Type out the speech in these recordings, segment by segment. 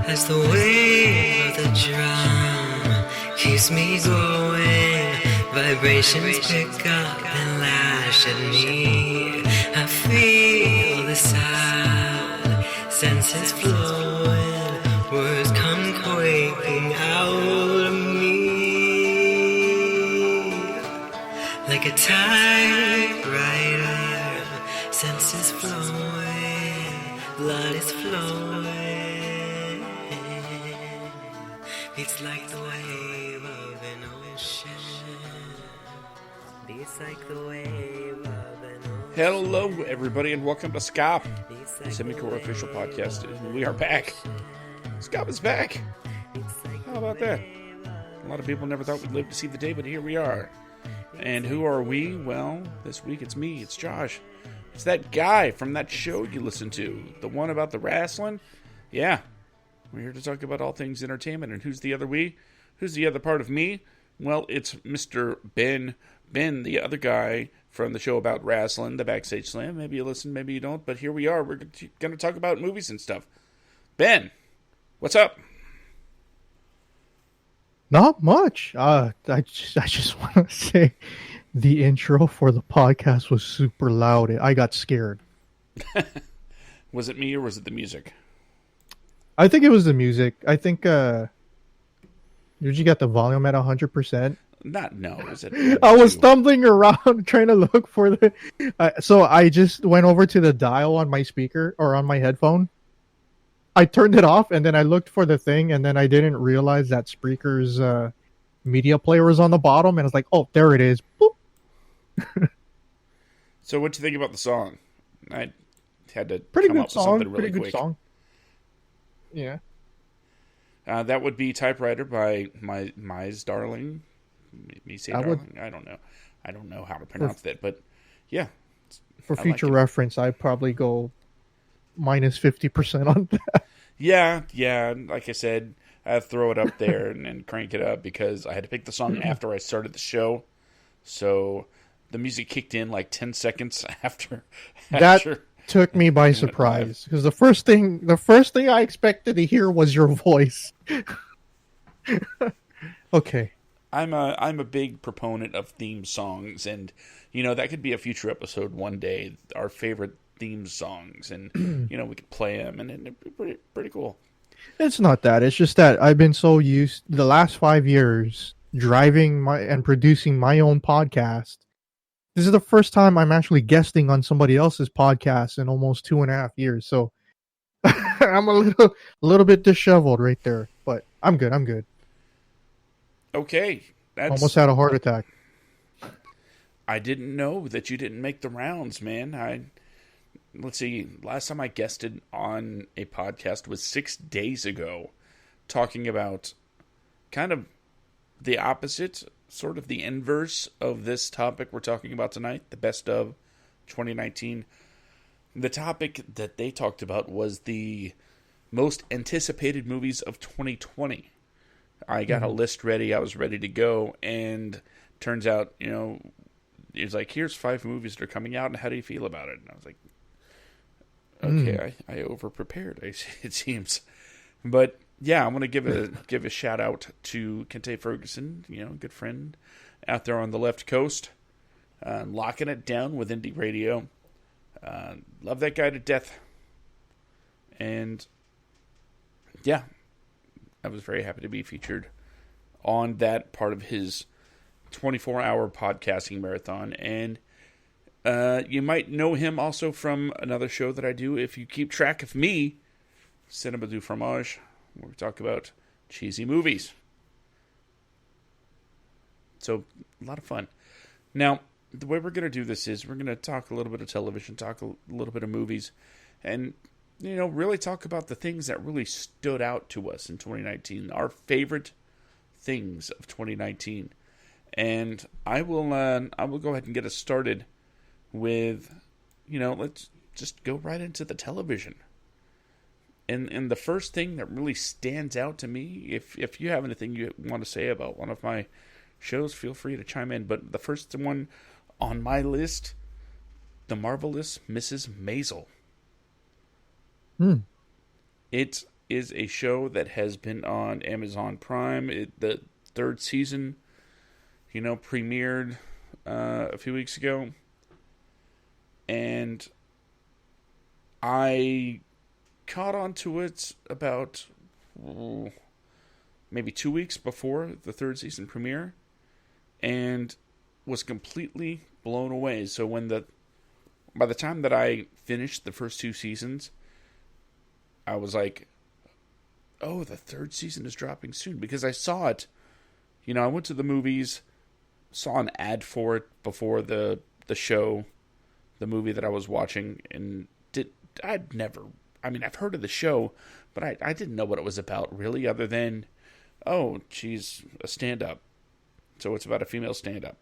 as the wave of the drum keeps me going. Vibrations pick up and lash at me. I feel the sound, senses flowing, words come quaking out of me. Like a typewriter, senses flowing, blood is flowing. It's like the wave of an ocean. It's like the wave of an ocean. Hello, everybody, and welcome to SCOP, the Semi-Core official podcast. We are back. SCOP is back. How about that? A lot of people never thought we'd live to see the day, but here we are. And who are we? Well, this week it's me, it's Josh. It's that guy from that show you listen to, the one about the wrestling. Yeah, we're here to talk about all things entertainment. And who's the other we? Who's the other part of me? Well, it's Mr. Ben. Ben, the other guy from the show about wrestling, the Backstage Slam. Maybe you listen, maybe you don't, but here we are. We're going to talk about movies and stuff. Ben, what's up? Not much. I just want to say the intro for the podcast was super loud. I got scared. Was it me or was it the music? I think it was the music. I think did you get the volume at 100%? No. Is it? I was stumbling around trying to look for the. So I just went over to the dial on my speaker or on my headphone. I turned it off and then I looked for the thing and then I didn't realize that Spreaker's media player was on the bottom and I was like, oh, there it is. Boop. So what'd you think about the song? I had to Pretty come good up song. with something really Pretty good quick. song. Yeah. That would be Typewriter by Mies Darling. Me say Darling? I don't know. I don't know how to pronounce that, but yeah. For future reference, I'd probably go minus 50% on that. Yeah. Like I said, I'd throw it up there and crank it up because I had to pick the song after I started the show. So the music kicked in like 10 seconds after. That took me by surprise because the first thing I expected to hear was your voice. Okay. I'm a big proponent of theme songs, and that could be a future episode one day. Our favorite theme songs, and we could play them, and it'd be pretty cool. It's not that. It's just that I've been so used the last 5 years driving and producing my own podcast. This is the first time I'm actually guesting on somebody else's podcast in almost 2.5 years. So I'm a little bit disheveled right there, but I'm good. Okay. Almost had a heart attack. I didn't know that you didn't make the rounds, man. Let's see. Last time I guested on a podcast was 6 days ago, talking about kind of the opposite, sort of the inverse of this topic we're talking about tonight, the best of 2019. The topic that they talked about was the most anticipated movies of 2020. I got a list ready. I was ready to go. And turns out, it's like, here's 5 movies that are coming out, and how do you feel about it? And I was like, okay, I over-prepared, it seems. But, yeah, I'm going to give a shout-out to Kente Ferguson, good friend out there on the left coast, locking it down with indie radio. Love that guy to death. And, yeah, I was very happy to be featured on that part of his 24-hour podcasting marathon. And you might know him also from another show that I do, if you keep track of me, Cinema du Fromage, where we talk about cheesy movies. So, a lot of fun. Now, the way we're going to do this is we're going to talk a little bit of television, talk a little bit of movies, and really talk about the things that really stood out to us in 2019, our favorite things of 2019. And I will go ahead and get us started with, let's just go right into the television. And the first thing that really stands out to me, if you have anything you want to say about one of my shows, feel free to chime in. But the first one on my list, The Marvelous Mrs. Maisel. It is a show that has been on Amazon Prime. The third season, premiered a few weeks ago. And I caught on to it about maybe 2 weeks before the third season premiere, and was completely blown away. So by the time that I finished the first 2 seasons, I was like, oh, the third season is dropping soon, because I saw it. I went to the movies, saw an ad for it before the show, the movie that I was watching, and I've heard of the show, but I didn't know what it was about, really, other than, oh, she's a stand-up. So it's about a female stand-up.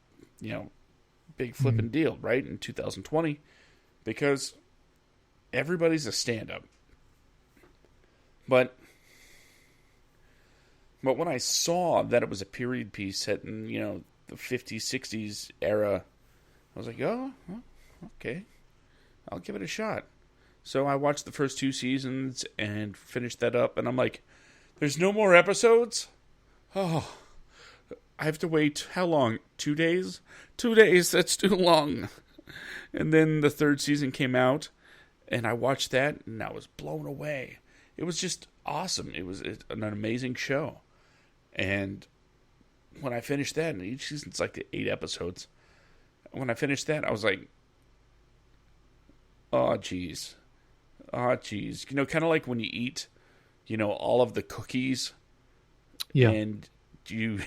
Big flipping deal, right, in 2020, because everybody's a stand-up. But when I saw that it was a period piece set in, the 50s, 60s era, I was like, oh, okay, I'll give it a shot. So I watched the first 2 seasons and finished that up, and I'm like, there's no more episodes? Oh, I have to wait, how long? 2 days? 2 days, that's too long. And then the third season came out, and I watched that, and I was blown away. It was just awesome. It was an amazing show. And when I finished that, and each season's like 8 episodes, when I finished that, I was like, oh, geez. Oh, geez. Kind of like when you eat, all of the cookies. Yeah. And you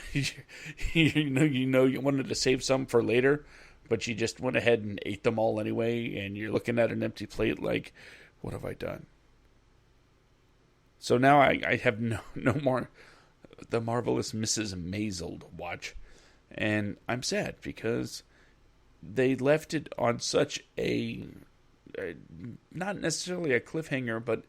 wanted to save some for later, but you just went ahead and ate them all anyway, and you're looking at an empty plate like, what have I done? So now I have no more The Marvelous Mrs. Maisel to watch. And I'm sad because they left it on such not necessarily a cliffhanger, but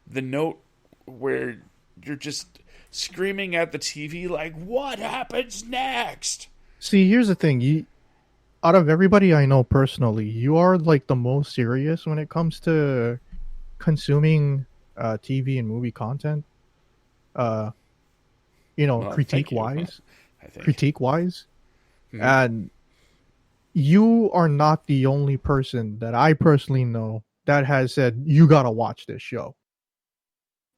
the note where you're just screaming at the TV like, what happens next? See, here's the thing. Out of everybody I know personally, you are like the most serious when it comes to consuming TV and movie content. Well, critique wise. I think. Critique wise. Mm-hmm. And you are not the only person that I personally know that has said, you gotta watch this show.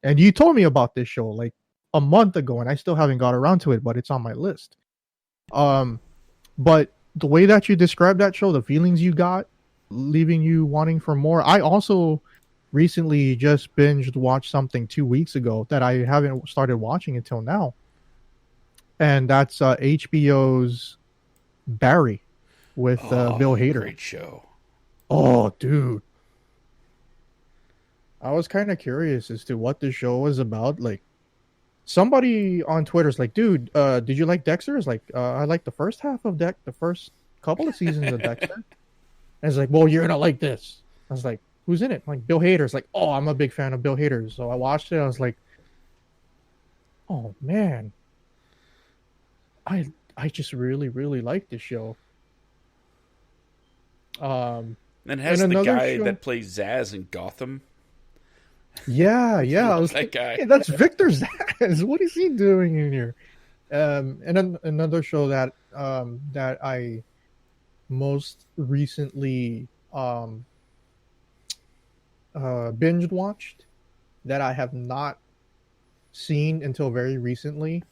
And you told me about this show like a month ago, and I still haven't got around to it, but it's on my list. But the way that you described that show, the feelings you got, leaving you wanting for more. I also recently just watched something 2 weeks ago that I haven't started watching until now. And that's HBO's Barry with Bill Hader. Great show. Oh, dude. I was kind of curious as to what the show was about. Like, somebody on Twitter's like, dude, did you like Dexter? It's like, I like the first half of the first couple of seasons of Dexter. And it's like, well, you're gonna like this. I was like, who's in it? Like, Bill Hader's like, oh, I'm a big fan of Bill Hader. So I watched it. I was like, oh, man. I just really, really like this show. And it has the guy that plays Zaz in Gotham. Yeah. I was that guy. Hey, that's Victor Zaz. What is he doing in here? And then another show that that I most recently binge watched that I have not seen until very recently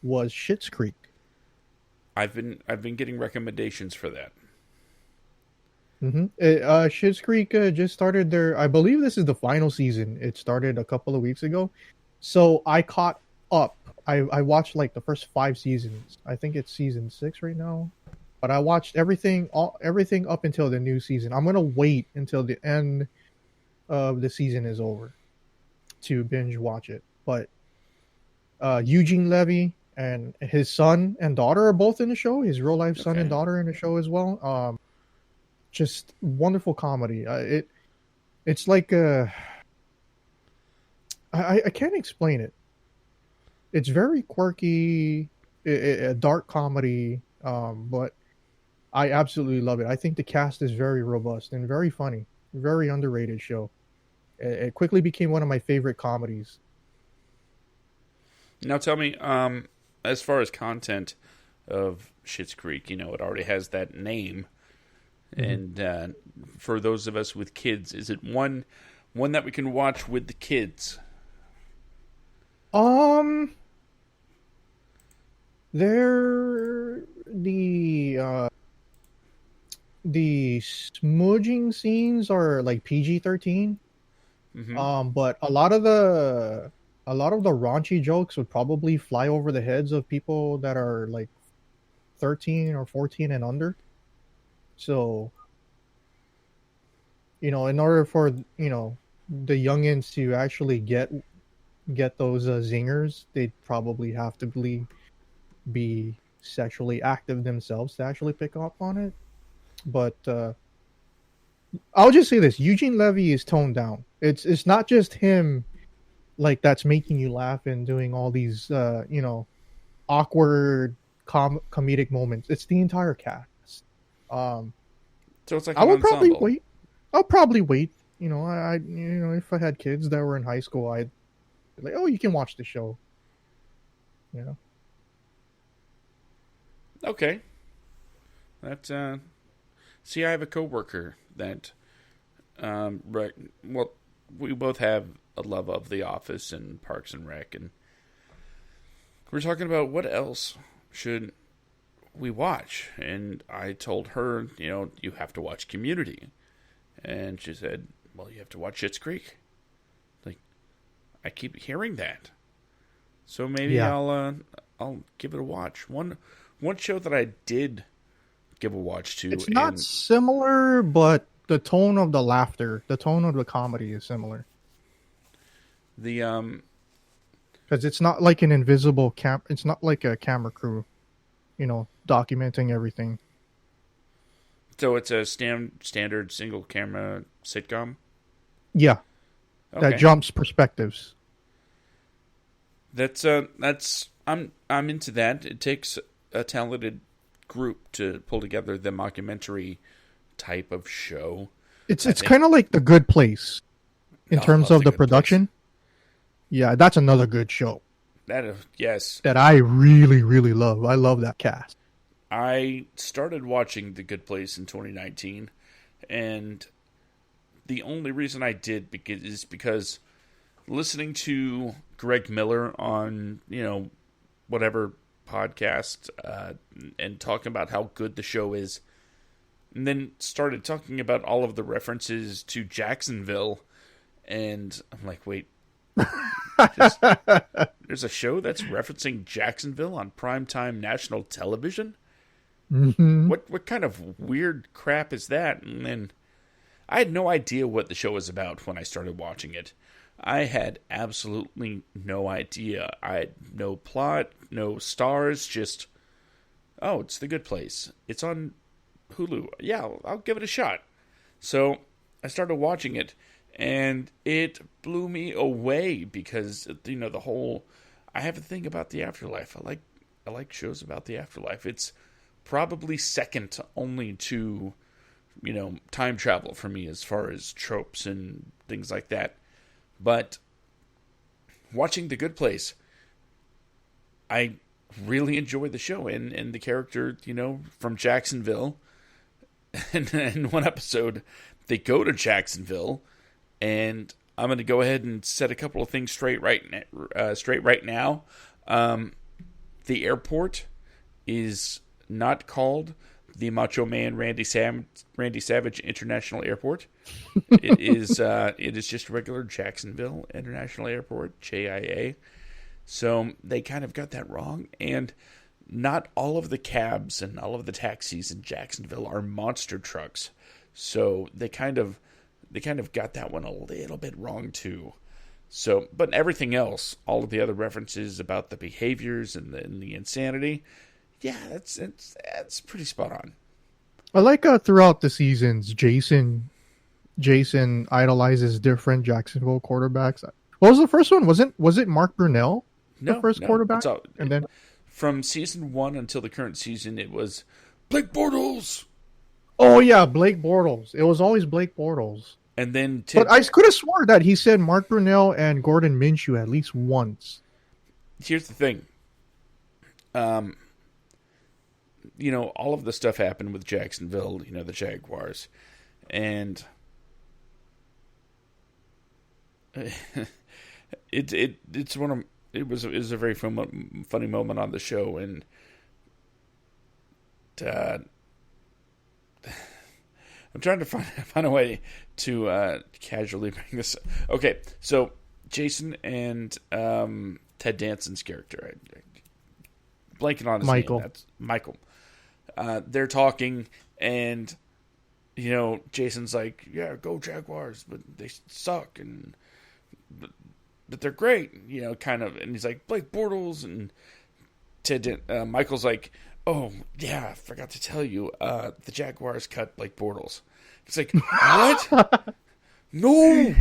was Schitt's Creek. I've been getting recommendations for that. Mm-hmm. Schitt's Creek just started their. I believe this is the final season. It started a couple of weeks ago, so I caught up. I watched like the first 5 seasons. I think it's season 6 right now, but I watched everything up until the new season. I'm gonna wait until the end of the season is over to binge watch it. But Eugene Levy and his son and daughter are both in the show. His real life son and daughter in the show as well. Just wonderful comedy. It's like I can't explain it. It's very quirky, a dark comedy, but I absolutely love it. I think the cast is very robust and very funny. Very underrated show. It quickly became one of my favorite comedies Now tell me, as far as content of Schitt's Creek, it already has that name. Mm-hmm. And for those of us with kids, is it one that we can watch with the kids? They're the smudging scenes are like PG-13. Mm-hmm. But a lot of the raunchy jokes would probably fly over the heads of people that are like 13 or 14 and under. So, in order for, the youngins to actually get those zingers, they'd probably have to be sexually active themselves to actually pick up on it. But I'll just say this: Eugene Levy is toned down. It's not just him like that's making you laugh and doing all these awkward comedic moments. It's the entire cast. Um, So it's like I an will probably ensemble. wait. I'll probably wait. If I had kids that were in high school, I'd be like, oh, you can watch the show. You know. Okay. That see, I have a coworker that well, we both have a love of The Office and Parks and Rec, and we're talking about what else should we watch. And I told her, you have to watch Community, and she said, well, you have to watch Schitt's Creek. Like, I keep hearing that, so maybe Yeah. I'll give it a watch. One show that I did give a watch to, It's not and similar, but the tone of the laughter, the tone of the comedy is similar. the Because it's not like an invisible it's not like a camera crew, documenting everything. so it's a standard single camera sitcom. Yeah, that Okay, jumps perspectives. that's I'm into that. It takes a talented group to pull together the mockumentary type of show. It's I it's think kind of like The Good Place in I terms love of The the Good Place. production. Yeah, that's another good show That yes, that I really, really love. I love that cast. I started watching The Good Place in 2019, and the only reason I did is because listening to Greg Miller on whatever podcast and talking about how good the show is, and then started talking about all of the references to Jacksonville, and I'm like, wait, just, there's a show that's referencing Jacksonville on primetime national television? Hmm. What kind of weird crap is that? And then I had no idea what the show was about when I started watching it. I had absolutely no idea. I had no plot, no stars, just, oh, it's The Good Place. It's on Hulu. Yeah, I'll give it a shot. So I started watching it, and it blew me away because, the whole. I have a thing about the afterlife. I like shows about the afterlife. It's probably second only to, time travel for me as far as tropes and things like that. But watching The Good Place, I really enjoyed the show and the character, from Jacksonville. And in one episode, they go to Jacksonville, and I'm going to go ahead and set a couple of things straight right now. The airport is not called the Macho Man Randy Savage International Airport. It is just regular Jacksonville International Airport, JIA. So they kind of got that wrong, and not all of the cabs and all of the taxis in Jacksonville are monster trucks. So they kind of got that one a little bit wrong too. So, but everything else, all of the other references about the behaviors and the insanity, yeah, that's pretty spot on. I like throughout the seasons, Jason idolizes different Jacksonville quarterbacks. What was the first one? Was it Mark Brunell, the No, first no, quarterback? it's all And then from season 1 until the current season. It was Blake Bortles, oh yeah, Blake Bortles. It was always Blake Bortles. and then But I could have swore that he said Mark Brunell and Gordon Minshew at least once. here's the thing. All of the stuff happened with Jacksonville, the Jaguars. And it's one of it was a very funny moment on the show, and I'm trying to find a way to casually bring this. Okay, so Jason and Ted Danson's character, blanking on his Michael. name. That's Michael. They're talking, and Jason's like, "Yeah, go Jaguars, but they suck, but they're great." Kind of, and he's like, "Blake Bortles," and Michael's like, "Oh yeah, I forgot to tell you, the Jaguars cut Blake Bortles." It's like, what? No.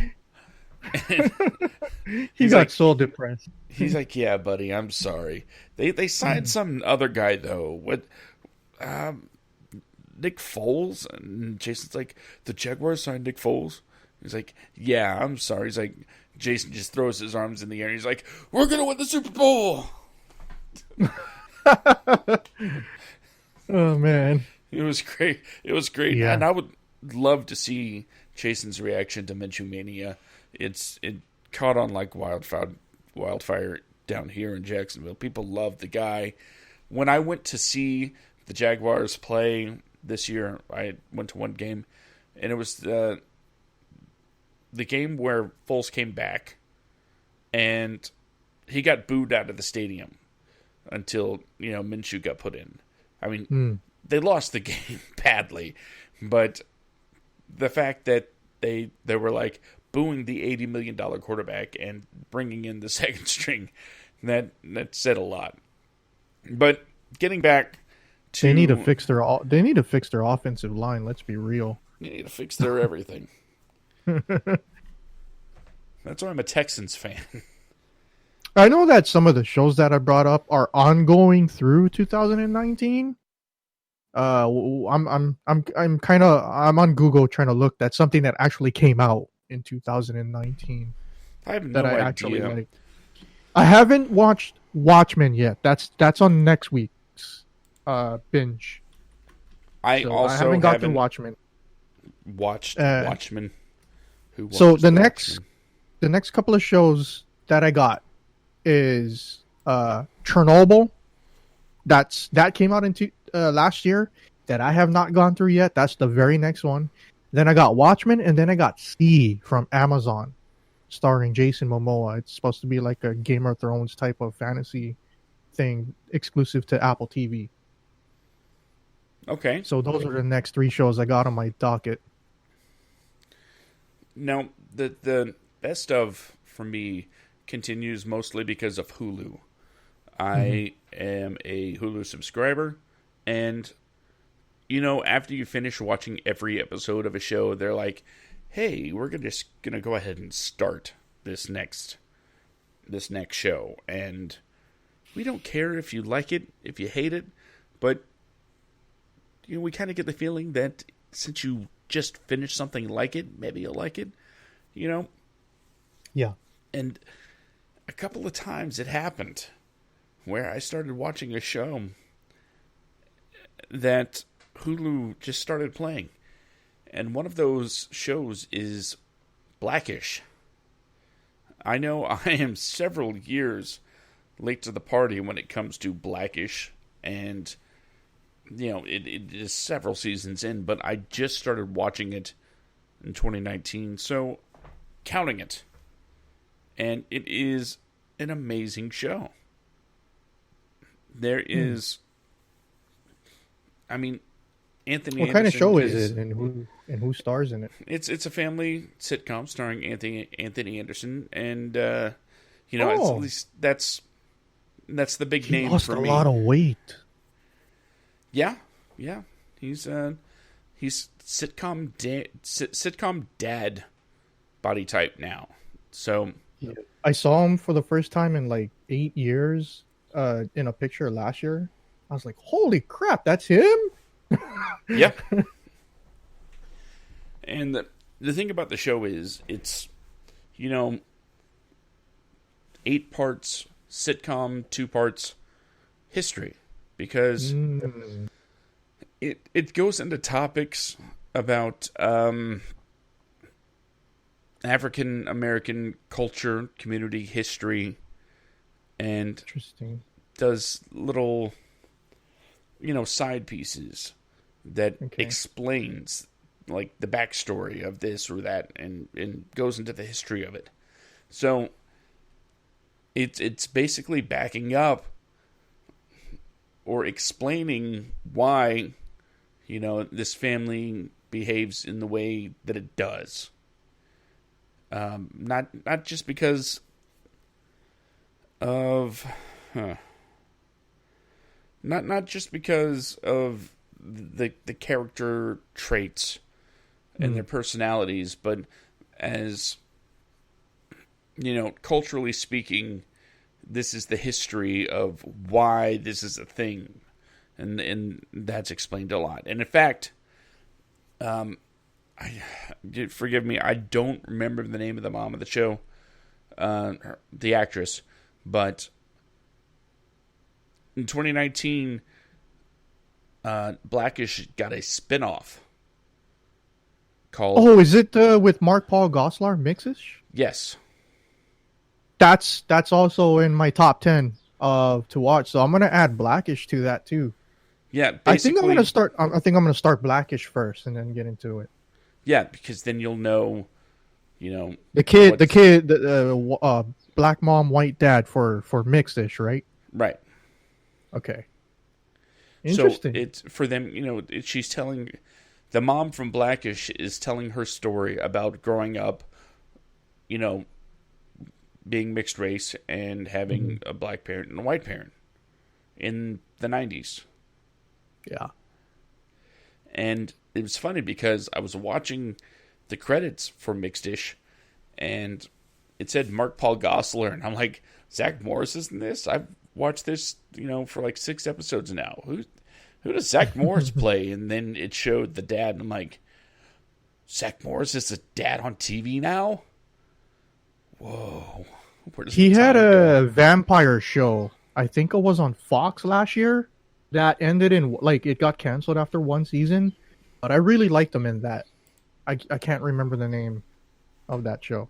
He got so depressed. He's like, "Yeah, buddy, I'm sorry. They signed some other guy though. What? Nick Foles?" And Jason's like, "The Jaguars signed Nick Foles?" He's like, "Yeah, I'm sorry." He's like, Jason just throws his arms in the air. And he's like, "We're gonna win the Super Bowl." Oh man, it was great. It was great, yeah. And I would love to see Jason's reaction to Minshew Mania. It caught on like wildfire down here in Jacksonville. People love the guy. When I went to see the Jaguars play this year, I went to one game, and it was the game where Foles came back, and he got booed out of the stadium until Minshew got put in. I mean, they lost the game badly, but the fact that they were like booing the $80 million quarterback and bringing in the second string, that said a lot. But getting back to, they need to fix their offensive line. Let's be real. They need to fix their everything. That's why I'm a Texans fan. I know that some of the shows that I brought up are ongoing through 2019. I'm on Google trying to look. That's something that actually came out in 2019. I have no idea. Actually like. I haven't watched Watchmen yet. That's on next week's binge. I haven't got through Watchmen. Watched Watchmen. So the next couple of shows that I got is Chernobyl. That came out in last year that I have not gone through yet. That's the very next one. Then I got Watchmen, and then I got C from Amazon, starring Jason Momoa. It's supposed to be like a Game of Thrones type of fantasy thing, exclusive to Apple TV. Okay. So those are the next 3 shows I got on my docket. Now, the best of for me continues mostly because of Hulu. I am a Hulu subscriber, and after you finish watching every episode of a show, they're like, "Hey, we're just gonna go ahead and start this next show, and we don't care if you like it, if you hate it, but we kind of get the feeling that since you just finished something like it, maybe you'll like it, Yeah. And a couple of times it happened where I started watching a show that Hulu just started playing. And one of those shows is Blackish. I know I am several years late to the party when it comes to Blackish. And, it is several seasons in, but I just started watching it in 2019. So, counting it. And it is an amazing show. There is, Anthony Anderson. What kind of show is it, and who stars in it? It's a family sitcom starring Anthony Anderson, and at least that's the big name lost for a me. lot of weight. Yeah, he's sitcom dad body type now. So I saw him for the first time in like 8 years in a picture last year. I was like, holy crap, that's him? Yep. And the thing about the show is it's 8 parts sitcom 2 parts history, because it goes into topics about African American culture, community history, and Interesting. does little, side pieces that explains like the backstory of this or that, and goes into the history of it. So it's basically backing up or explaining why, this family behaves in the way that it does. Not just because of not just because of the character traits and their personalities, but as culturally speaking, this is the history of why this is a thing, and that's explained a lot. And in fact, forgive me, I don't remember the name of the mom of the show, the actress, but in 2019, Blackish got a spinoff called. Oh, is it with Mark Paul Gosselaar, Mixish? Yes. That's also in my top 10 to watch. So I'm gonna add Blackish to that too. Yeah, I think I'm gonna start. I think I'm gonna start Blackish first and then get into it. Yeah, because then you'll know, the black mom, white dad for Mixish, right? Right. Okay. Interesting. So it's for them. She's telling the mom from Blackish is telling her story about growing up, being mixed race and having a black parent and a white parent in the 90s. Yeah. And it was funny because I was watching the credits for Mixed-ish, and it said Mark Paul Gosselaar, and I'm like, Zach Morris is in this? I've watched this, for like 6 episodes now. Who does Zach Morris play? And then it showed the dad, and I'm like, Zach Morris is a dad on TV now? Whoa. He had a vampire show. I think it was on Fox last year. That ended in, it got canceled after 1 season. But I really liked him in that. I can't remember the name of that show.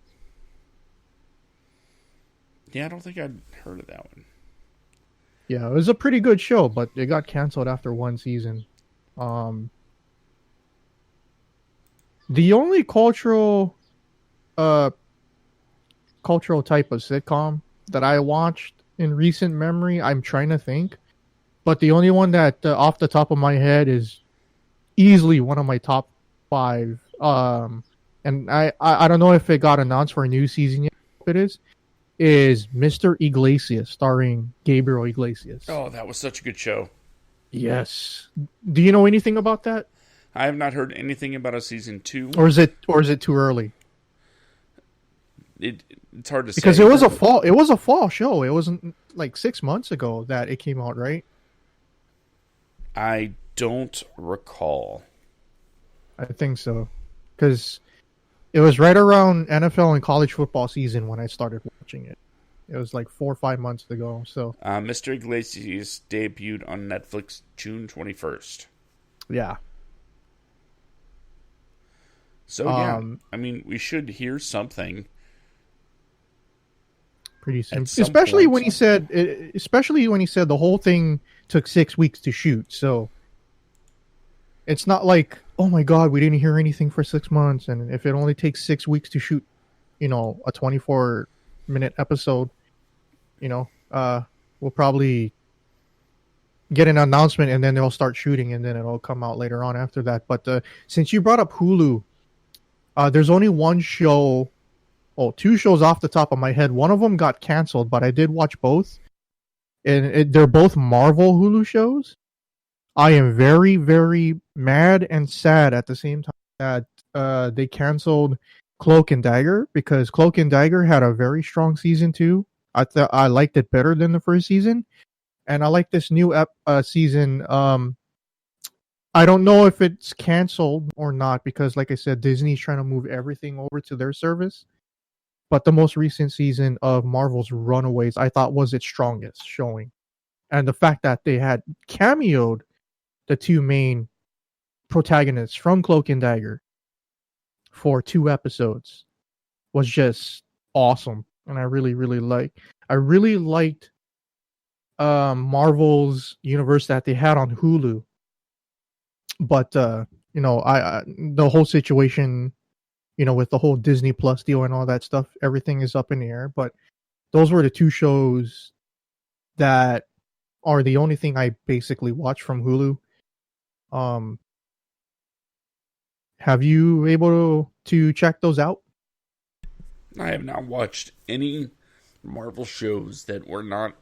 Yeah, I don't think I'd heard of that one. Yeah, it was a pretty good show, but it got canceled after 1 season. The only cultural type of sitcom that I watched in recent memory, I'm trying to think, but the only one that off the top of my head is easily one of my top 5. And I don't know if it got announced for a new season yet. If it is Mr. Iglesias, starring Gabriel Iglesias. Oh, that was such a good show. Yes. Do you know anything about that? I have not heard anything about a season 2. Or is it too early? It's hard to say. Because it was a fall show. It wasn't like 6 months ago that it came out, right? I don't recall. I think so. Because it was right around NFL and college football season when I started watching it. It was like 4 or 5 months ago. So Mr. Iglesias debuted on Netflix June 21st. Yeah. So yeah, I mean, we should hear something pretty soon. Especially when he said the whole thing took 6 weeks to shoot. So it's not like, oh my God, we didn't hear anything for 6 months, and if it only takes 6 weeks to shoot, a 24-minute episode, we'll probably get an announcement and then they'll start shooting and then it'll come out later on after that. But since you brought up Hulu, there's only one show, 2 shows off the top of my head. One of them got canceled, but I did watch both, and they're both Marvel Hulu shows. I am very, very mad and sad at the same time that they canceled Cloak and Dagger, because Cloak and Dagger had a very strong season 2. I liked it better than the first season, and I like this new season. I don't know if it's canceled or not, because like I said, Disney's trying to move everything over to their service. But the most recent season of Marvel's Runaways, I thought was its strongest showing. And the fact that they had cameoed the two main protagonists from Cloak and Dagger for 2 episodes was just awesome. And I really liked Marvel's universe that they had on Hulu. But you know, I the whole situation, you know, with the whole Disney Plus deal and all that stuff, everything is up in the air. But those were the 2 shows that are the only thing I basically watch from Hulu. Have you able to check those out? I have not watched any Marvel shows that were not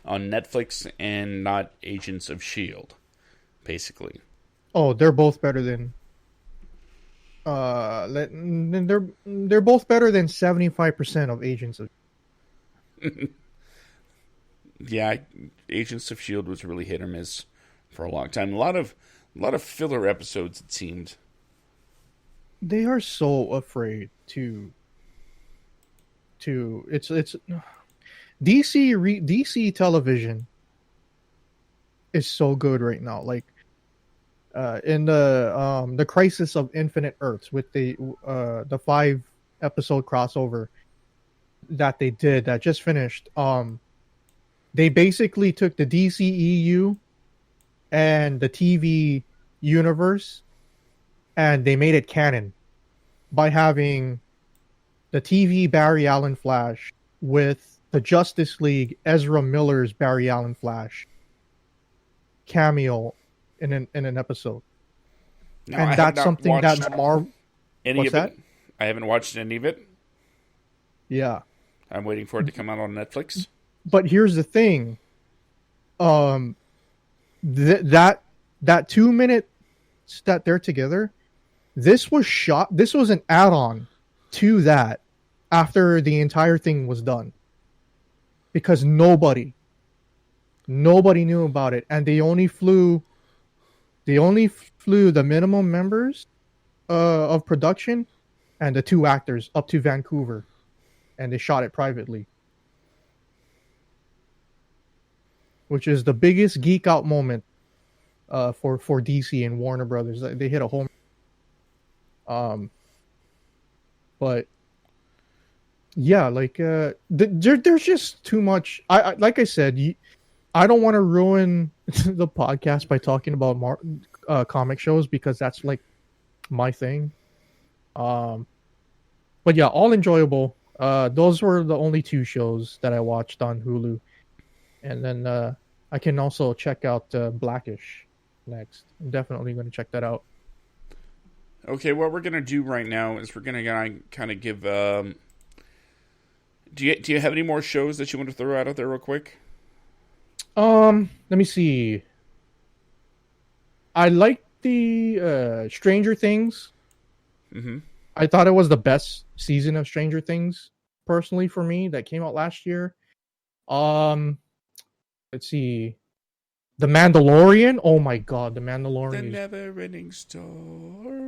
on Netflix and not Agents of S.H.I.E.L.D., basically. Oh, they're both better than they're both better than 75% of Agents of. Yeah, Agents of S.H.I.E.L.D. was really hit or miss for a long time. A lot of filler episodes, it seemed. They are so afraid to it's DC television is so good right now. Like in the Crisis of Infinite Earths with the 5-episode crossover that they did that just finished. They basically took the DCEU and the TV universe and they made it canon by having the TV Barry Allen Flash with the Justice League Ezra Miller's Barry Allen Flash cameo in an episode. Now, and that's something that Marvel. What's that? I haven't watched any of it. Yeah. I'm waiting for it to come out on Netflix. But here's the thing. That 2 minutes that they're together, this was an add-on to that after the entire thing was done. Because nobody knew about it, and they only flew the minimum members of production and the 2 actors up to Vancouver, and they shot it privately, which is the biggest geek out moment for DC and Warner Brothers. They hit a home. But yeah, like there's just too much. I like I said, I don't want to ruin the podcast by talking about comic shows because that's like my thing. But yeah, all enjoyable. Those were the only 2 shows that I watched on Hulu, and then I can also check out Blackish next. I'm definitely going to check that out. Okay, what we're gonna do right now is we're gonna kind of give. Do you have any more shows that you want to throw out there real quick? Let me see. I like the Stranger Things. Mm-hmm. I thought it was the best season of Stranger Things, personally, for me, that came out last year. Let's see. The Mandalorian. Oh my God, The Mandalorian. The never-ending story.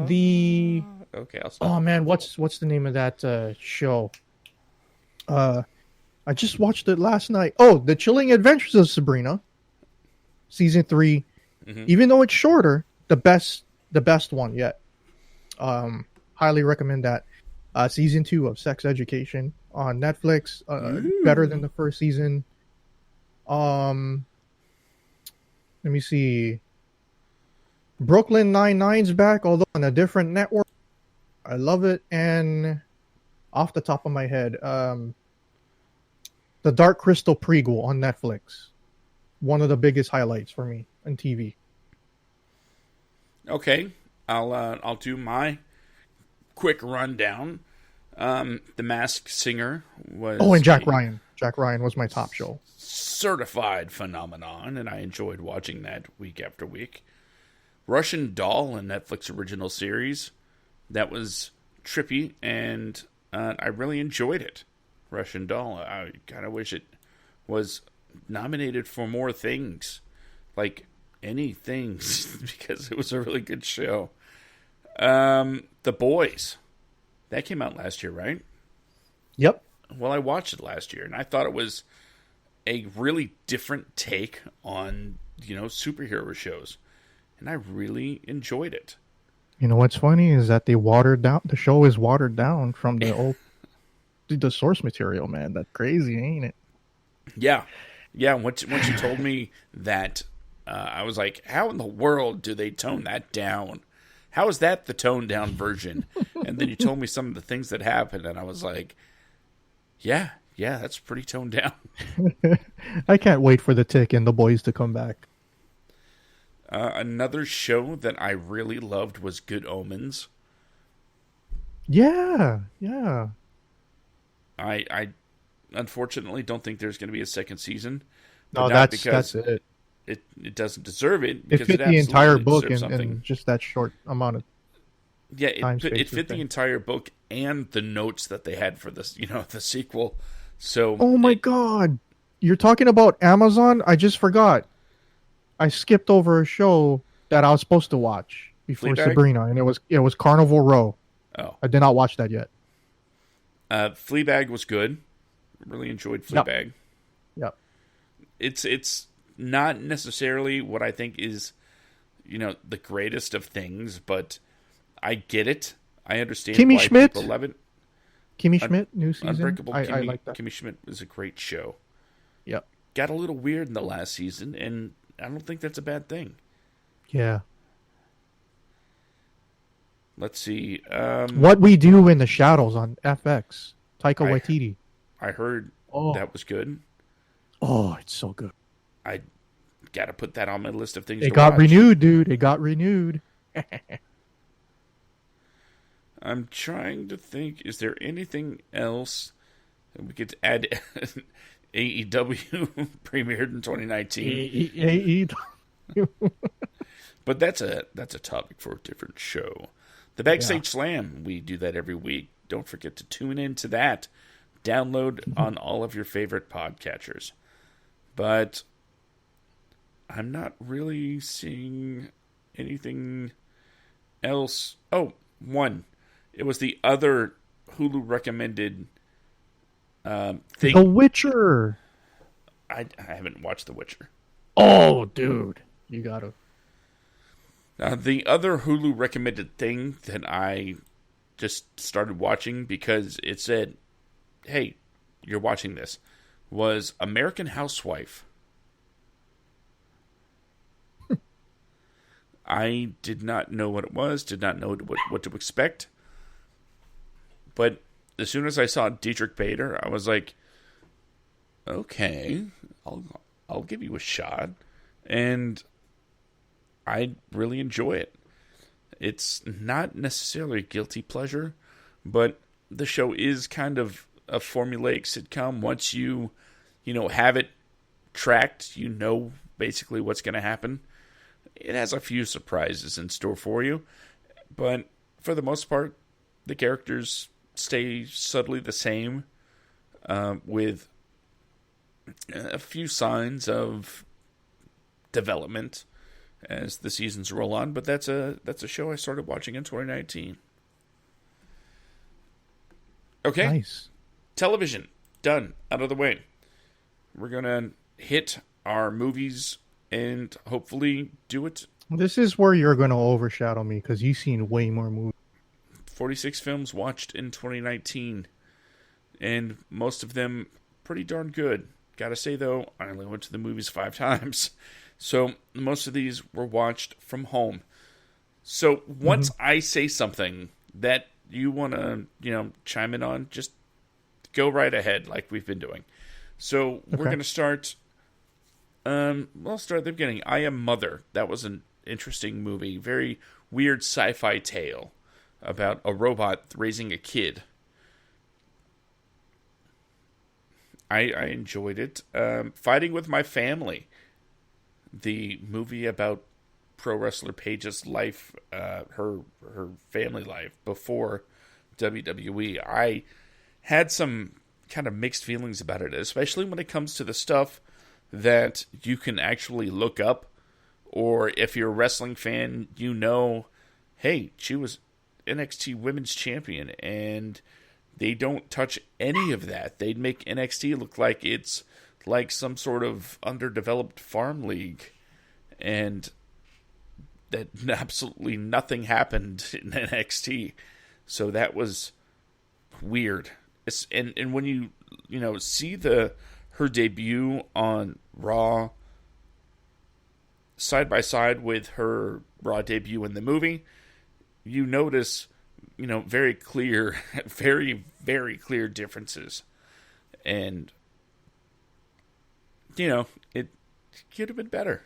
the Okay, I'll stop. Oh man, what's the name of that show? I just watched it last night. Oh, The Chilling Adventures of Sabrina, season 3. Mm-hmm. Even though it's shorter, the best one yet. Highly recommend that. Season 2 of Sex Education on Netflix. Better than the first season. Let me see. Brooklyn Nine-Nine's back, although on a different network. I love it. And off the top of my head, The Dark Crystal prequel on Netflix. One of the biggest highlights for me on TV. Okay, I'll do my quick rundown. The Masked Singer was and Jack Ryan. Jack Ryan was my top show. Certified phenomenon, and I enjoyed watching that week after week. Russian Doll, a Netflix original series, that was trippy, and I really enjoyed it. Russian Doll. I kind of wish it was nominated for more things, like any things, because it was a really good show. The Boys. That came out last year, right? Yep. Well, I watched it last year, and I thought it was a really different take on, superhero shows. And I really enjoyed it. You know what's funny is that they watered down. The show is watered down from the source material, man. That's crazy, ain't it? Yeah. Once you told me that, I was like, how in the world do they tone that down? How is that the toned down version? And then you told me some of the things that happened, and I was like, yeah, that's pretty toned down. I can't wait for the Tick and the boys to come back. Another show that I really loved was Good Omens. Yeah. I unfortunately don't think there's going to be a second season. No, that's it. It doesn't deserve it. It Because fit the entire book in just that short amount of time. It fit the entire book and the notes that they had for this, the sequel. So, oh my God, you're talking about Amazon? I just forgot. I skipped over a show that I was supposed to watch before Fleabag? Sabrina, and it was Carnival Row. Oh, I did not watch that yet. Fleabag was good. Really enjoyed Fleabag. Yep. It's not necessarily what I think is, the greatest of things, but I get it. I understand Kimmy why Schmidt? people love it. Kimmy Schmidt, new season. Unbreakable I Kimmy, like that. Kimmy Schmidt was a great show. Yep. Got a little weird in the last season, and I don't think that's a bad thing. Yeah. Let's see. What We Do in the Shadows on FX. Taika Waititi. I heard that was good. Oh, it's so good. I got to put that on my list of things It to got watch. renewed, dude. It got renewed. I'm trying to think, is there anything else that we could add? AEW premiered in 2019. But that's a topic for a different show. The Backstage Slam, we do that every week. Don't forget to tune into that. Download on all of your favorite podcatchers. But I'm not really seeing anything else. Oh, one. It was the other Hulu recommended thing. The Witcher. I haven't watched The Witcher. Oh, dude. You gotta. The other Hulu recommended thing that I just started watching because it said, hey, you're watching this, was American Housewife. I did not know what it was, did not know what to expect. But as soon as I saw Dietrich Bader, I was like, okay, I'll give you a shot. And I really enjoy it. It's not necessarily a guilty pleasure, but the show is kind of a formulaic sitcom. Once you have it tracked, basically what's going to happen. It has a few surprises in store for you, but for the most part, the characters stay subtly the same, with a few signs of development as the seasons roll on. But that's a show I started watching in 2019. Okay, Nice. Television done, out of the way. We're gonna hit our movies and hopefully do it. This is where you're going to overshadow me because you've seen way more movies. 46 films watched in 2019, and most of them pretty darn good. Gotta say, though, I only went to the movies 5 times, so most of these were watched from home. So once I say something that you want to, chime in on, just go right ahead like we've been doing. So we're going to start... We'll start at the beginning. I Am Mother. That was an interesting movie. Very weird sci-fi tale about a robot raising a kid. I enjoyed it. Fighting with My Family. The movie about pro wrestler Paige's life, her family life before WWE. I had some kind of mixed feelings about it, especially when it comes to the stuff that you can actually look up, or if you're a wrestling fan, hey, she was NXT Women's Champion, and they don't touch any of that. They'd make NXT look like it's like some sort of underdeveloped farm league, and that absolutely nothing happened in NXT. So that was weird. And when you see her debut on Raw side by side with her Raw debut in the movie, you notice, very clear, very, very clear differences. And, it could have been better.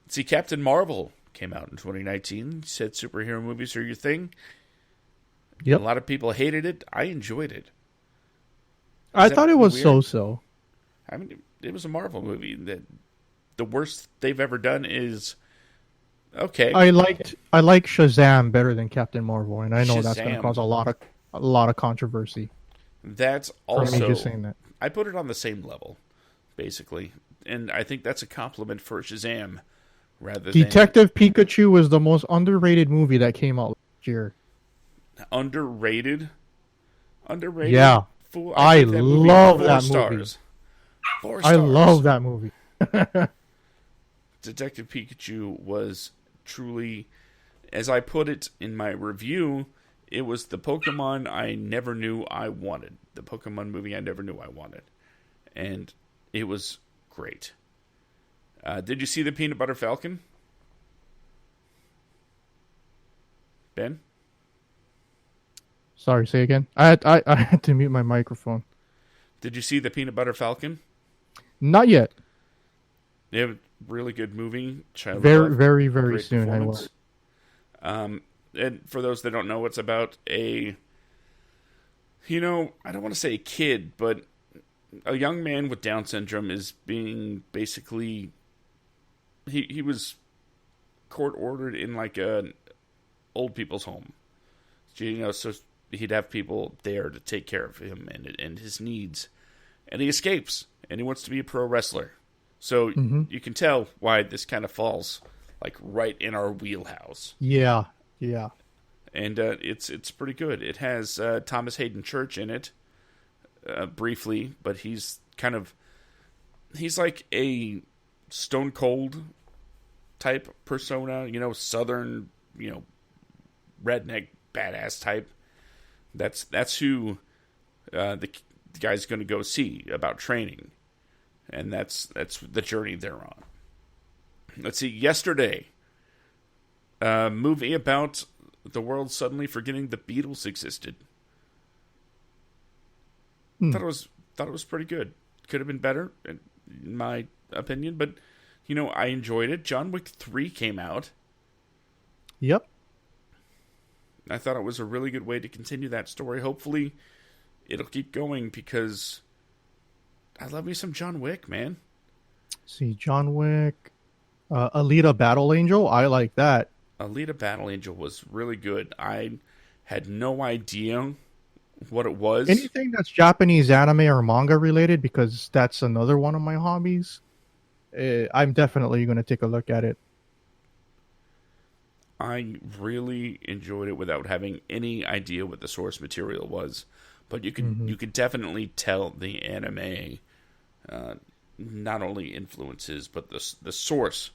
See, Captain Marvel came out in 2019, said superhero movies are your thing. Yep. A lot of people hated it. I enjoyed it. I thought it was weird? so-so. I mean, it was a Marvel movie. That the worst they've ever done is okay. I like Shazam better than Captain Marvel, and I know that's going to cause a lot of controversy. That's for me also just saying that. I put it on the same level, basically, and I think that's a compliment for Shazam. Detective Pikachu was the most underrated movie that came out last year. Underrated. Yeah, Fool, I love that movie. movie. 4 stars. I love that movie. Detective Pikachu was truly, as I put it in my review, it was the Pokemon I never knew I wanted. The Pokemon movie I never knew I wanted. And it was great. Did you see the Peanut Butter Falcon? Ben? Sorry, say again. I had to mute my microphone. Did you see the Peanut Butter Falcon? Not yet. Yeah, really good movie. Very, very, very soon. I will. And for those that don't know, it's about I don't want to say a kid, but a young man with Down syndrome is being basically, he was court ordered in like an old people's home. So he'd have people there to take care of him and his needs. And he escapes, and he wants to be a pro wrestler. So you can tell why this kind of falls like right in our wheelhouse. Yeah. And it's pretty good. It has Thomas Hayden Church in it, briefly, but he's like a Stone Cold type persona, Southern, redneck badass type. That's who the guy's going to go see about training, and that's the journey they're on. Let's see. Yesterday, a movie about the world suddenly forgetting the Beatles existed. Thought it was pretty good. Could have been better, in my opinion, but I enjoyed it. John Wick 3 came out. Yep. I thought it was a really good way to continue that story. Hopefully, it'll keep going because I love me some John Wick, man. See, John Wick, Alita Battle Angel. I like that. Alita Battle Angel was really good. I had no idea what it was. Anything that's Japanese anime or manga related, because that's another one of my hobbies. I'm definitely going to take a look at it. I really enjoyed it without having any idea what the source material was, but you could definitely tell the anime not only influences but the source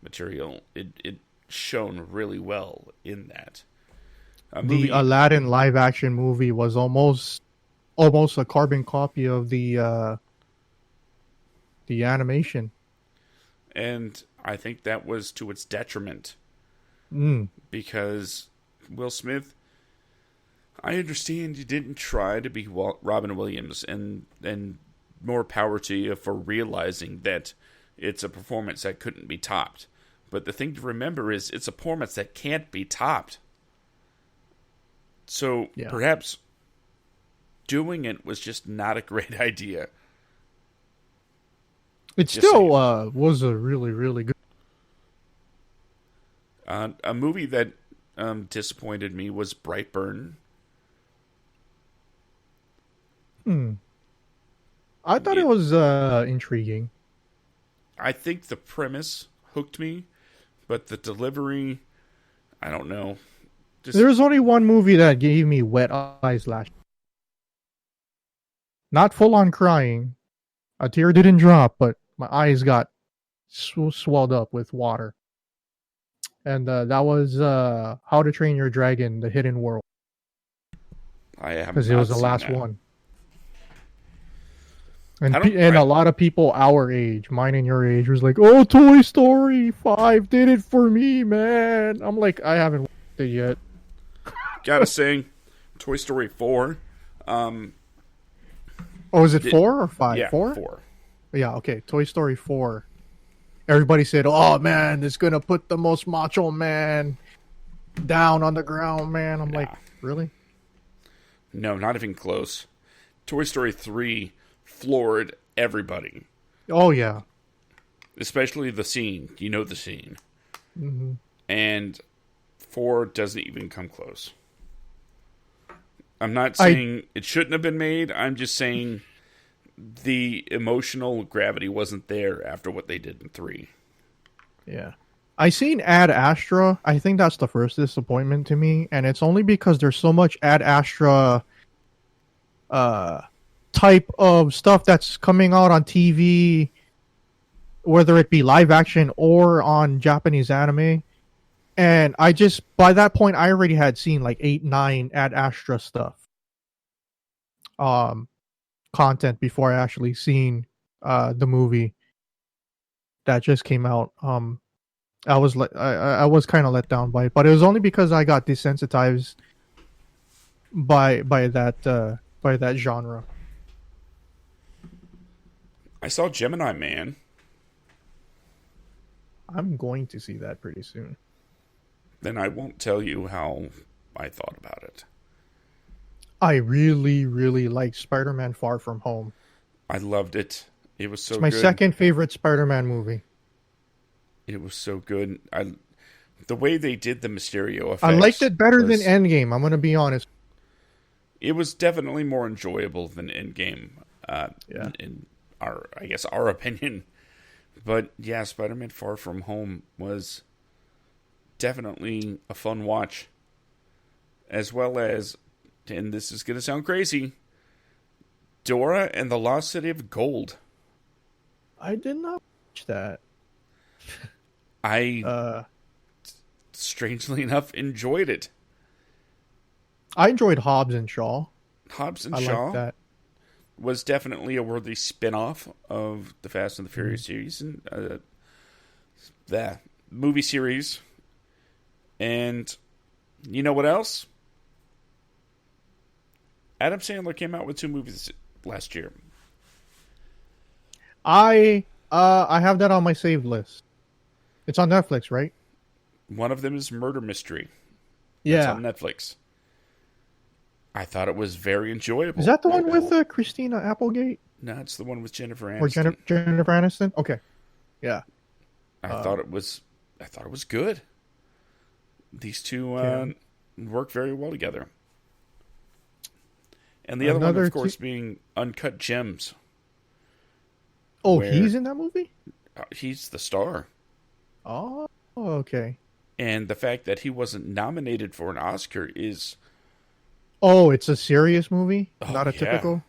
material. It shone really well in that. The Aladdin live action movie was almost a carbon copy of the animation, and I think that was to its detriment. Because Will Smith, I understand you didn't try to be Robin Williams, and more power to you for realizing that it's a performance that couldn't be topped. But the thing to remember is it's a performance that can't be topped. So perhaps doing it was just not a great idea. It still was a really, really good. A movie that disappointed me was Brightburn. I thought it was intriguing. I think the premise hooked me, but the delivery, I don't know. Just, There's only one movie that gave me wet eyes last year. Not full on crying. A tear didn't drop, but my eyes got swelled up with water. And that was How to Train Your Dragon: The Hidden World. I have Because it not was the seen last that. one. And, I don't- and I- a lot of people our age, mine and your age, was like, "Oh, Toy Story 5 did it for me, man." I'm like, I haven't watched it yet. Gotta say, Toy Story 4. Oh, is it 4 or 5? Yeah, 4? 4. Yeah, okay. Toy Story 4. Everybody said, "Oh man, it's gonna put the most macho man down on the ground, man." I'm like, really? No, not even close. Toy Story 3 floored everybody. Oh yeah. Especially the scene. You know the scene. Mm-hmm. And 4 doesn't even come close. I'm not saying it shouldn't have been made. I'm just saying the emotional gravity wasn't there after what they did in 3. Yeah. I seen Ad Astra. I think that's the first disappointment to me, and it's only because there's so much Ad Astra type of stuff that's coming out on TV, whether it be live action or on Japanese anime. And I just, by that point, I already had seen like 8, 9 Ad Astra stuff. Content before I actually seen the movie that just came out. I was kind of let down by it, but it was only because I got desensitized by that genre. I saw Gemini Man. I'm going to see that pretty soon. Then I won't tell you how I thought about it. I really, really like Spider-Man: Far From Home. I loved it. It was so It's my good. second favorite Spider-Man movie. It was so good. The way they did the Mysterio effects. I liked it better than Endgame. I'm going to be honest. It was definitely more enjoyable than Endgame. In our opinion. But yeah, Spider-Man: Far From Home was definitely a fun watch. As well as, and this is going to sound crazy, Dora and the Lost City of Gold. I did not watch that. I, strangely enough, enjoyed it. I enjoyed Hobbs and Shaw. Hobbs and I Shaw like that. was definitely a worthy spin-off of the Fast and the Furious series and the movie series. And you know what else? Adam Sandler came out with 2 movies last year. I have that on my saved list. It's on Netflix, right? One of them is Murder Mystery. It's Yeah. on Netflix. I thought it was very enjoyable. Is that the one with Christina Applegate? No, it's the one with Jennifer Aniston. Or Jennifer Aniston? Okay. Yeah. I thought it was good. These two work very well together. And the other one, of course, being Uncut Gems. Oh, he's in that movie? He's the star. Oh, okay. And the fact that he wasn't nominated for an Oscar is... Oh, it's a serious movie? Not a yeah. typical?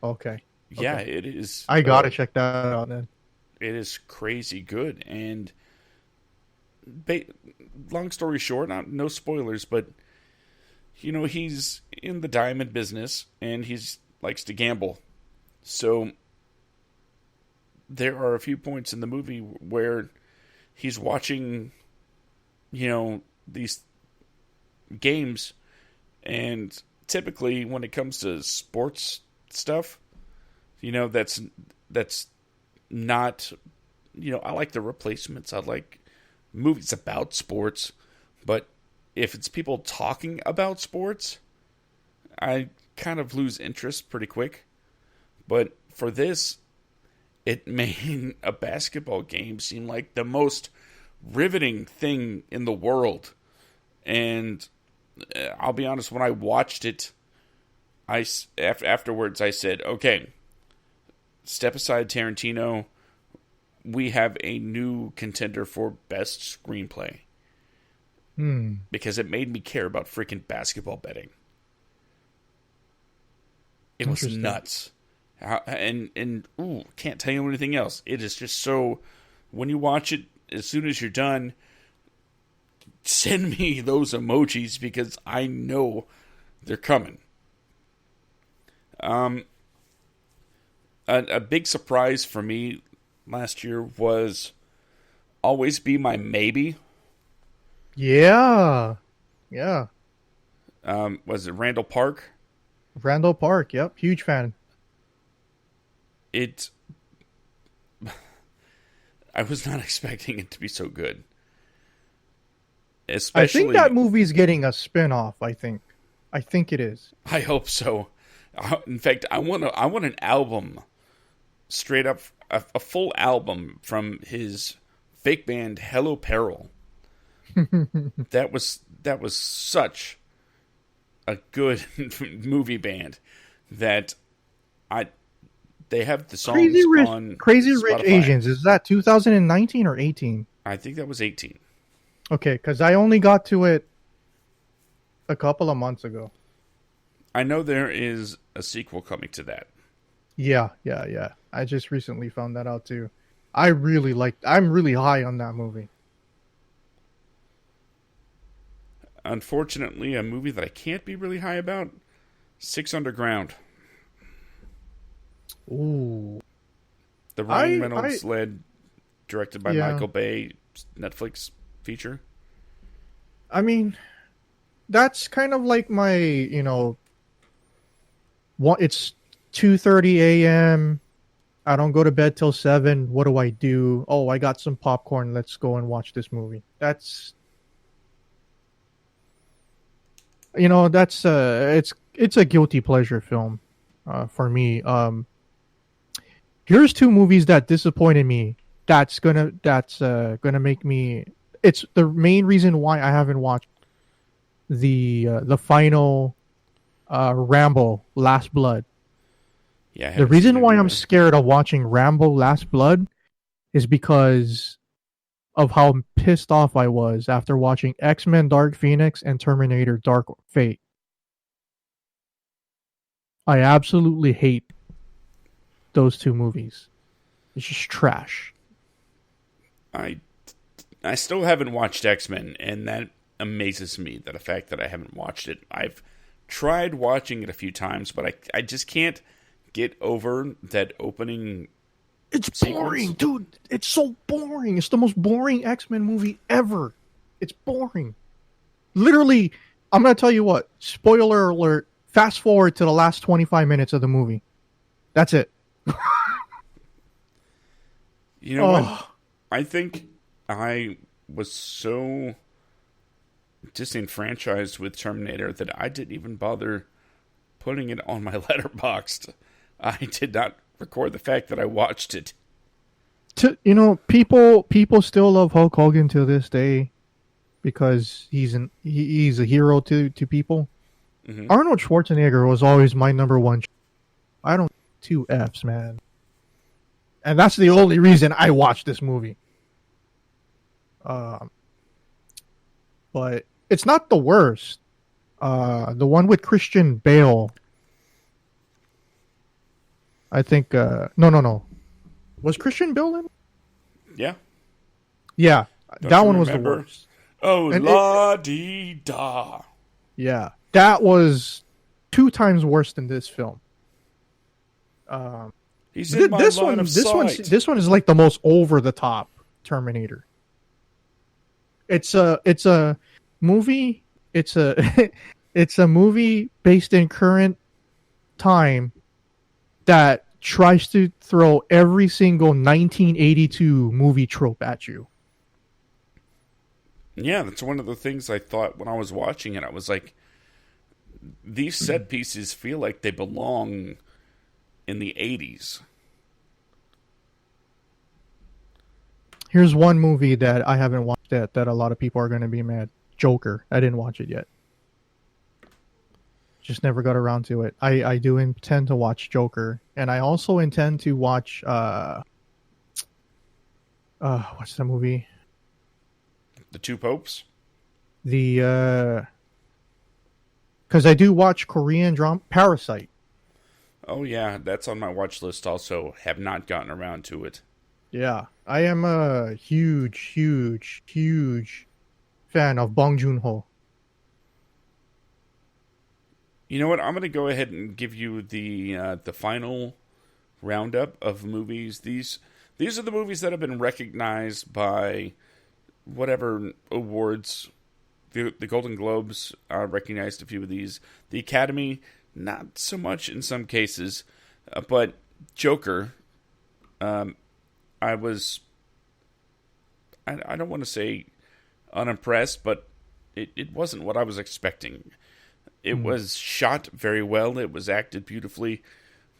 Okay. Yeah, it is. I gotta check that out then. It is crazy good. And long story short, no spoilers, but you know, he's in the diamond business and he likes to gamble. So there are a few points in the movie where he's watching, you know, these games, and typically when it comes to sports stuff, you know, that's not, you know, I like The Replacements. I like movies about sports, but if it's people talking about sports, I kind of lose interest pretty quick. But for this, it made a basketball game seem like the most riveting thing in the world. And I'll be honest, when I watched it, afterwards I said, okay, step aside Tarantino. We have a new contender for best screenplay. because it made me care about freaking basketball betting. It was nuts. Can't tell you anything else. It is just so, when you watch it, as soon as you're done, send me those emojis because I know they're coming. A big surprise for me last year was Always Be My Maybe. Yeah. Was it Randall Park? Randall Park, yep. Huge fan. I was not expecting it to be so good. I think that movie's getting a spin-off, I think it is. I hope so. In fact, I want an album, straight up, a full album from his fake band Hello Peril. That was such a good movie band that they have the songs on Crazy Rich Spotify. Asians. Is that 2019 or 18? I think that was 18. Okay, because I only got to it a couple of months ago. I know there is a sequel coming to that. Yeah. I just recently found that out too. I'm really high on that movie. Unfortunately, a movie that I can't be really high about, Six Underground. Ooh. The Ryan Reynolds led, directed by Michael Bay, Netflix feature. I mean, that's kind of like my, it's 2:30 a.m. I don't go to bed till 7. What do I do? Oh, I got some popcorn. Let's go and watch this movie. That's it's a guilty pleasure film for me. Here's two movies that disappointed me. That's gonna make me. It's the main reason why I haven't watched the final Rambo Last Blood. Yeah. The reason why I'm scared of watching Rambo Last Blood is because of how pissed off I was after watching X-Men Dark Phoenix and Terminator Dark Fate. I absolutely hate those two movies. It's just trash. I still haven't watched X-Men, and that amazes me, the fact that I haven't watched it. I've tried watching it a few times, but I just can't get over that opening. It's boring, dude. It's so boring. It's the most boring X-Men movie ever. It's boring. Literally, I'm going to tell you what. Spoiler alert. Fast forward to the last 25 minutes of the movie. That's it. You know what? I think I was so disenfranchised with Terminator that I didn't even bother putting it on my Letterboxd. I did not record the fact that I watched it. People still love Hulk Hogan to this day because he's a hero to people. Mm-hmm. Arnold Schwarzenegger was always my number one. I don't 2 Fs, man. And that's the only reason I watched this movie. But it's not the worst. The one with Christian Bale. I think no. Was Christian Bale in? Yeah. Yeah. That one was the worst. Oh, la-dee-da. Yeah. That was 2 times worse than this film. He's in my line of sight. This one is like the most over the top Terminator. It's a movie. It's a it's a movie based in current time that tries to throw every single 1982 movie trope at you. Yeah, that's one of the things I thought when I was watching it. I was like, these set pieces feel like they belong in the 80s. Here's one movie that I haven't watched yet that a lot of people are going to be mad. Joker. I didn't watch it yet. Just never got around to it. I do intend to watch Joker. And I also intend to watch what's the movie? The Two Popes? The because I do watch Korean drama Parasite. Oh yeah, that's on my watch list. Also, have not gotten around to it. Yeah, I am a huge, huge, huge fan of Bong Joon-ho. You know what? I'm going to go ahead and give you the final roundup of movies. These are the movies that have been recognized by whatever awards. The Golden Globes recognized a few of these. The Academy, not so much in some cases, but Joker. I was, I don't want to say unimpressed, but it wasn't what I was expecting. It was shot very well. It was acted beautifully,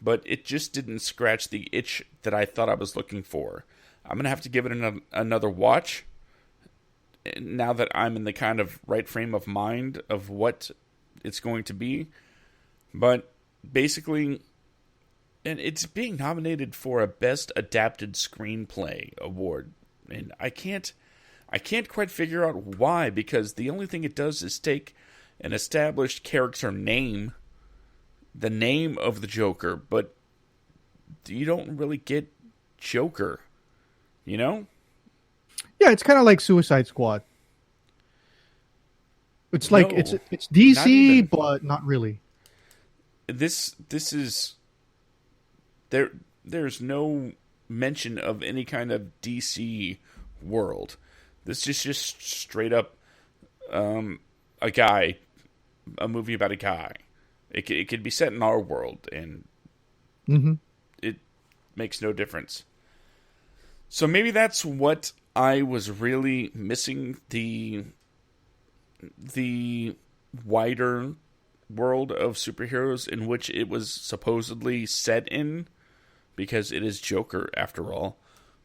but it just didn't scratch the itch that I thought I was looking for. I'm going to have to give it another watch now that I'm in the kind of right frame of mind of what it's going to be. But basically, and it's being nominated for a Best Adapted Screenplay award. And I can't quite figure out why, because the only thing it does is take an established character name, the name of the Joker, but you don't really get Joker, you know? Yeah, it's kind of like Suicide Squad. It's like No, it's not DC, even. but not really. This is there's no mention of any kind of DC world. This is just straight up a movie about a guy. It could be set in our world, and Mm-hmm. it makes no difference. So maybe that's what I was really missing, the wider world of superheroes in which it was supposedly set in, because it is Joker after all.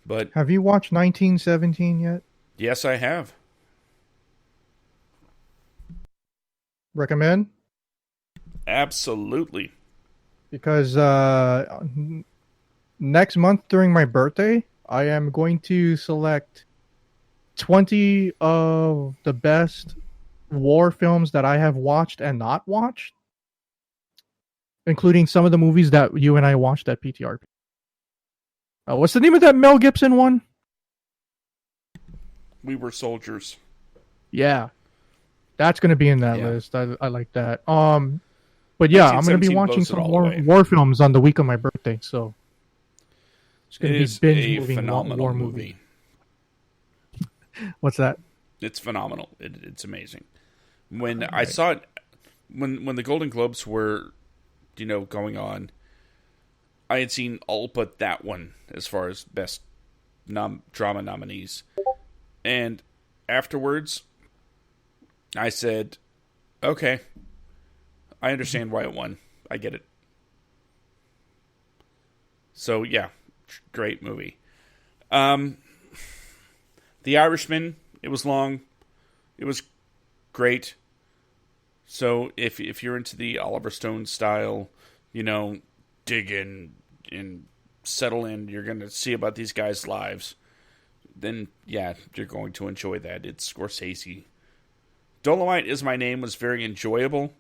But Have you watched 1917 yet? yes, I have. Recommend? Absolutely. Because next month during my birthday, I am going to select 20 of the best war films that I have watched and not watched, including some of the movies that you and I watched at PTRP. What's the name of that Mel Gibson one? We Were Soldiers. Yeah, that's going to be in that Yeah. list. I like that. But yeah, I'm going to be 1917 watching blows it some all away. war films on the week of my birthday, so it's going It to be is binge a moving phenomenal war movie. What's that? It's phenomenal. It's amazing. When I saw it, when the Golden Globes were, going on, I had seen all but that one as far as best drama nominees, and afterwards, I said, "Okay, I understand why it won. I get it." So yeah, great movie. The Irishman. It was long. It was great. So if you're into the Oliver Stone style, dig in and settle in, you're going to see about these guys' lives, then yeah, you're going to enjoy that. It's Scorsese. Dolomite Is My Name was very enjoyable.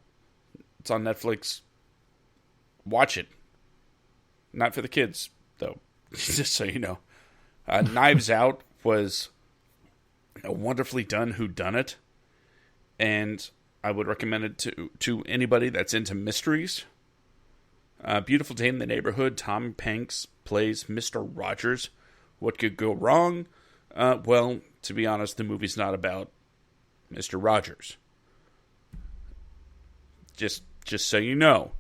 It's on Netflix. Watch it. Not for the kids, though, just so you know. Knives Out was a wonderfully done whodunit, and I would recommend it to anybody that's into mysteries. Beautiful Day in the Neighborhood. Tom Hanks plays Mr. Rogers. What could go wrong? Well, to be honest, the movie's not about Mr. Rogers. Just so you know,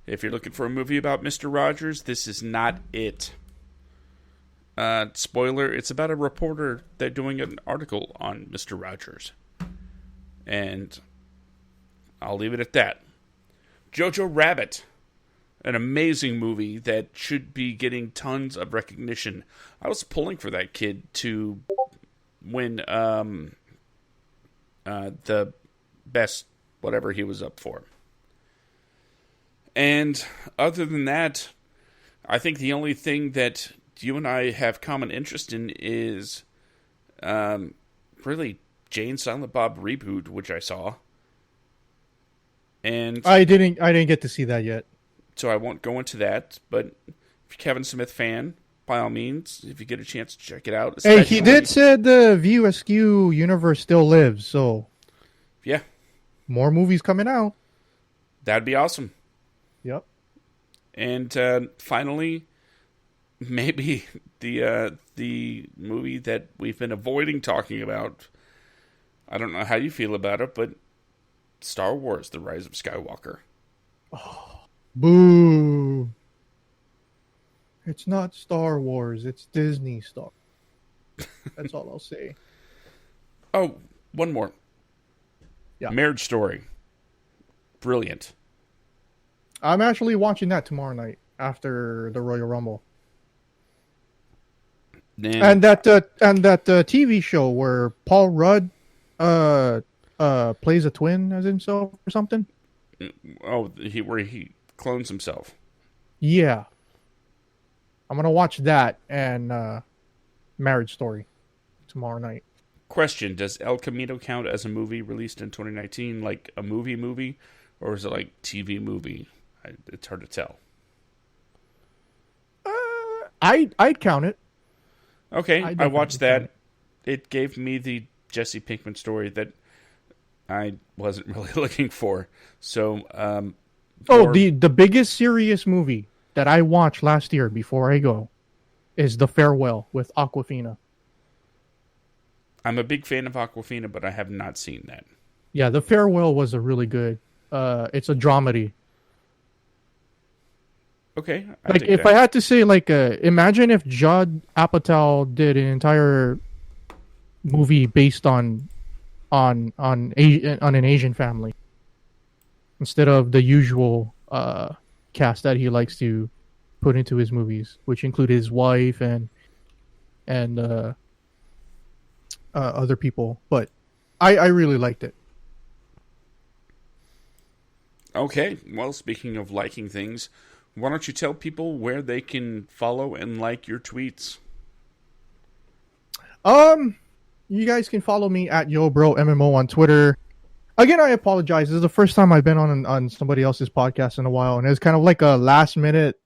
if you're looking for a movie about Mr. Rogers, this is not it. Spoiler, it's about a reporter that's doing an article on Mr. Rogers. And I'll leave it at that. Jojo Rabbit. An amazing movie that should be getting tons of recognition. I was pulling for that kid to win the best whatever he was up for. And other than that, I think the only thing that you and I have common interest in is really Jay and Silent Bob reboot, which I saw. And I didn't get to see that yet. so I won't go into that, but if you're a Kevin Smith fan, by all means, if you get a chance to check it out. Hey, he did say the View Askew universe still lives, so Yeah, more movies coming out. that'd be awesome. Yep. And finally, maybe the movie that we've been avoiding talking about. I don't know how you feel about it, but Star Wars: The Rise of Skywalker. Boo. It's not Star Wars, it's Disney Star. That's all I'll say. Oh, one more. Yeah. Marriage Story. Brilliant. I'm actually watching that tomorrow night after the Royal Rumble. And that TV show where Paul Rudd plays a twin as himself or something. Oh, where he clones himself. Yeah. I'm going to watch that and Marriage Story tomorrow night. Question, does El Camino count as a movie released in 2019, like a movie, or is it like TV movie? It's hard to tell. I'd count it. Okay, I watched that. It gave me the Jesse Pinkman story that I wasn't really looking for. So, the biggest serious movie that I watched last year before I go is The Farewell with Awkwafina. I'm a big fan of Awkwafina, but I have not seen that. Yeah, The Farewell was a really good. It's a dramedy. Okay, like if I had to say, like, imagine if Judd Apatow did an entire movie based on an Asian family instead of the usual cast that he likes to put into his movies, which include his wife and other people. But I really liked it. Okay, well, speaking of liking things, why don't you tell people where they can follow and like your tweets? You guys can follow me at YoBroMMO on Twitter. Again, I apologize. This is the first time I've been on somebody else's podcast in a while, and it's kind of like a last minute,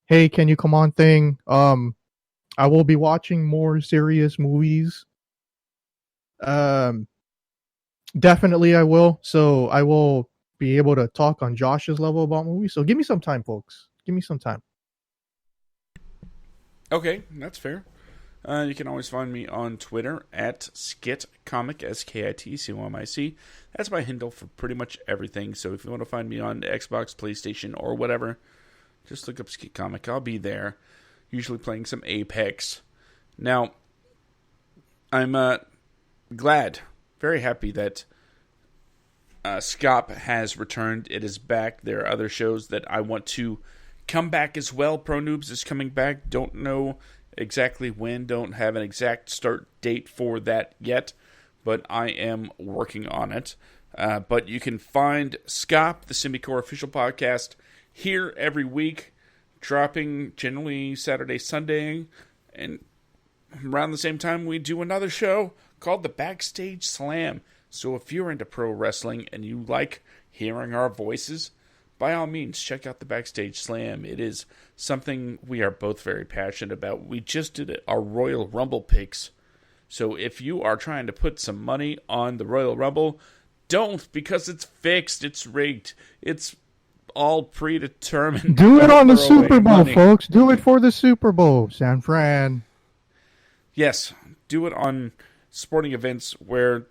hey, can you come on thing. I will be watching more serious movies. Definitely I will. So I will be able to talk on Josh's level about movies. So give me some time, folks. Give me some time. Okay, that's fair. You can always find me on Twitter at skitcomic, SKITCOMIC. That's my handle for pretty much everything. So if you want to find me on Xbox, PlayStation, or whatever, just look up skitcomic. I'll be there, usually playing some Apex. Now, I'm glad, very happy that SCOP has returned. It is back. There are other shows that I want to come back as well. Pro Noobs is coming back. Don't know exactly when. Don't have an exact start date for that yet, but I am working on it. But you can find SCOP, the Semicore official podcast, here every week, dropping generally Saturday, Sunday, and around the same time we do another show called the Backstage Slam. So if you're into pro wrestling and you like hearing our voices, by all means, check out the Backstage Slam. It is something we are both very passionate about. We just did our Royal Rumble picks. So if you are trying to put some money on the Royal Rumble, don't, because it's fixed, it's rigged, it's all predetermined. Do it on the Super Bowl, folks. Do it for the Super Bowl, San Fran. Yes, do it on sporting events where,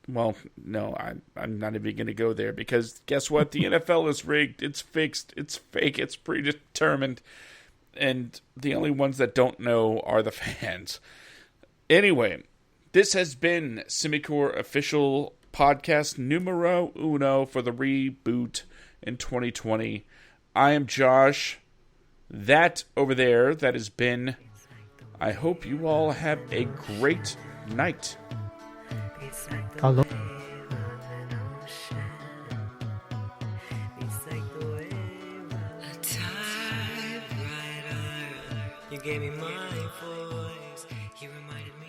well, no, I'm not even going to go there, because guess what? The NFL is rigged. It's fixed. It's fake. It's predetermined. And the only ones that don't know are the fans. Anyway, this has been Semicore official podcast numero uno for the reboot in 2020. I am Josh. That over there, that has been. I hope you all have a great night. Hello. You gave me my voice. You reminded me.